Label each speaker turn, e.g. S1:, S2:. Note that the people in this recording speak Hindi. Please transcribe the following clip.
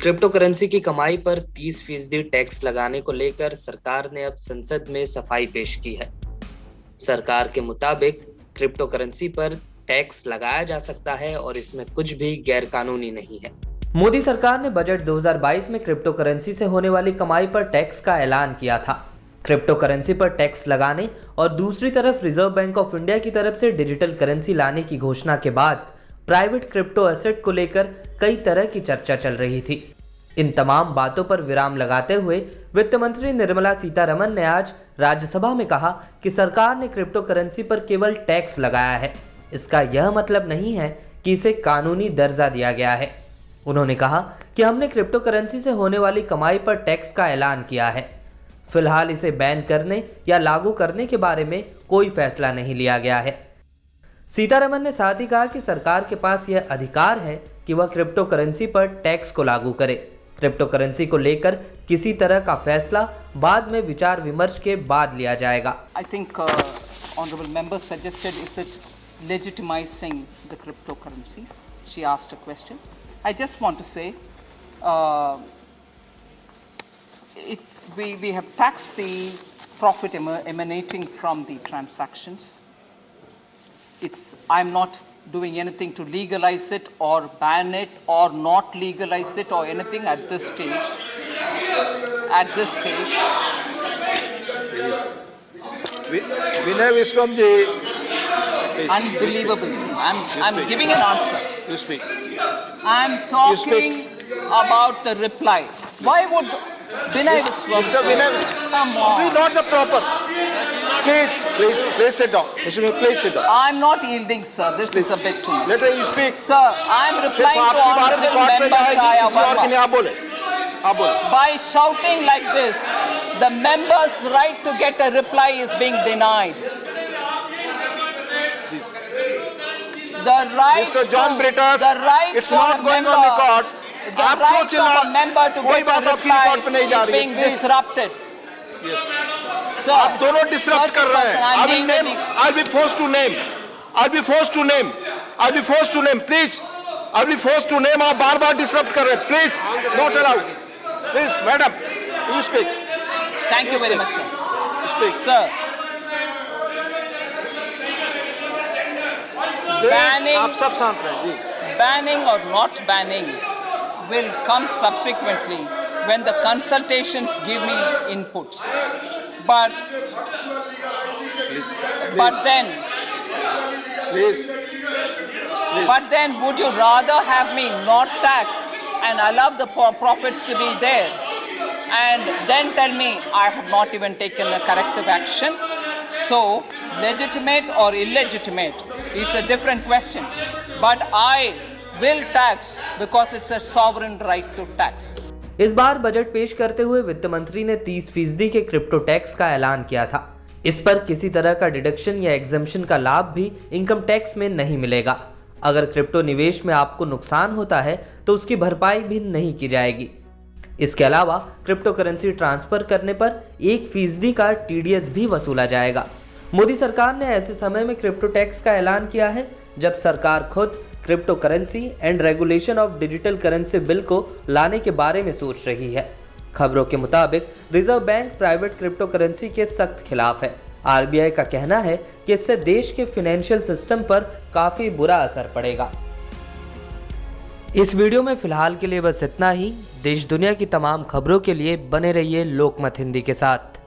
S1: क्रिप्टो करेंसी की कमाई पर 30% टैक्स लगाने को लेकर सरकार ने अब संसद में सफाई पेश की है। सरकार के मुताबिक क्रिप्टो करेंसी पर टैक्स लगाया जा सकता है और इसमें कुछ भी गैरकानूनी नहीं है। मोदी सरकार ने बजट 2022 में क्रिप्टो करेंसी से होने वाली कमाई पर टैक्स का ऐलान किया था। क्रिप्टो करेंसी पर टैक्स लगाने और दूसरी तरफ रिजर्व बैंक ऑफ इंडिया की तरफ से डिजिटल करेंसी लाने की घोषणा के बाद प्राइवेट क्रिप्टो एसेट को लेकर कई तरह की चर्चा चल रही थी। इन तमाम बातों पर विराम लगाते हुए वित्त मंत्री निर्मला सीतारमण ने आज राज्यसभा में कहा कि सरकार ने क्रिप्टो करेंसी पर केवल टैक्स लगाया है। इसका यह मतलब नहीं है कि इसे कानूनी दर्जा दिया गया है। उन्होंने कहा कि हमने क्रिप्टो करेंसी से होने वाली कमाई पर टैक्स का ऐलान किया है। फिलहाल इसे बैन करने या लागू करने के बारे में कोई फैसला नहीं लिया गया है। सीतारमण ने साथ ही कहा कि सरकार के पास यह अधिकार है कि वह क्रिप्टो करेंसी पर टैक्स को लागू करे। क्रिप्टो करेंसी को लेकर किसी तरह का फैसला बाद में विचार विमर्श के बाद लिया जाएगा।
S2: I think honorable member suggested is it legitimizing the cryptocurrencies? She asked a question. I just want to say we have taxed the profit emanating from the transactions. I'm not doing anything to legalize it or ban it or not legalize it or anything at this stage. At this stage.
S3: Vinay Vishwamji.
S2: Unbelievable, sir. I'm giving an answer.
S3: You speak.
S2: I'm talking about the reply. Why would Vinay Vishwam,
S3: Mr. Vinay
S2: come
S3: This is
S2: on.
S3: not the proper. Please sit down. Mr. Vinay, please sit down.
S2: I'm not yielding, sir. This is a bit too much.
S3: Let her speak.
S2: Sir, I'm replying to Honorable Member Chaya Verma. By shouting like this, the member's right to get a reply is being denied. The right
S3: Mr. John Brittas,
S2: the right
S3: it's
S2: for
S3: not
S2: a
S3: going
S2: member,
S3: on record.
S2: the
S3: आप
S2: right
S3: क्यों चिल्ला
S2: of a member to
S3: कोई
S2: get a
S3: बात आपकी रिकॉर्ड पे नहीं जा
S2: reply is
S3: रही है,
S2: being
S3: please.
S2: disrupted. Sir,
S3: आप दोनों डिसरप्ट कर रहे हैं। I will name. I'll be forced to name. I'll be forced to name. I'll be forced to name. Please. I'll be forced to name. आप बार-बार डिसरप्ट कर रहे हैं। Please. Not allowed. Please, madam. You speak.
S2: Thank you very much, sir.
S3: Speak.
S2: Sir, banning,
S3: आप सब शांत रहें जी।
S2: banning or not banning will come subsequently when the consultations give me inputs. But then,
S3: Please.
S2: but then, would you rather have me not tax and allow the profits to be there, and then tell me I have not even taken a corrective action? So, legitimate or illegitimate, it's a different question. But I will tax because it's a sovereign right to tax.
S1: इस बार बजट पेश करते हुए वित्त मंत्री ने 30% के क्रिप्टो टैक्स का ऐलान किया था। इस पर किसी तरह का डिडक्शन या एग्जम्पशन का लाभ भी इनकम टैक्स में नहीं मिलेगा। अगर क्रिप्टो निवेश में आपको नुकसान होता है तो उसकी भरपाई भी नहीं की जाएगी। इसके अलावा क्रिप्टो करेंसी ट्रांसफर करने पर 1% का TDS भी वसूला जाएगा। मोदी सरकार ने ऐसे समय में क्रिप्टो टैक्स का ऐलान किया है जब सरकार खुद crypto currency and regulation of digital currency bill को लाने के बारे में सोच रही है। खबरों के मुताबिक reserve bank private crypto currency के सख्त खिलाफ है। RBI का कहना है कि इससे देश के फाइनेंशियल सिस्टम पर काफी बुरा असर पड़ेगा। इस वीडियो में फिलहाल के लिए बस इतना ही। देश दुनिया की तमाम खबरों के लिए बने रहिए लोकमत हिंदी के साथ।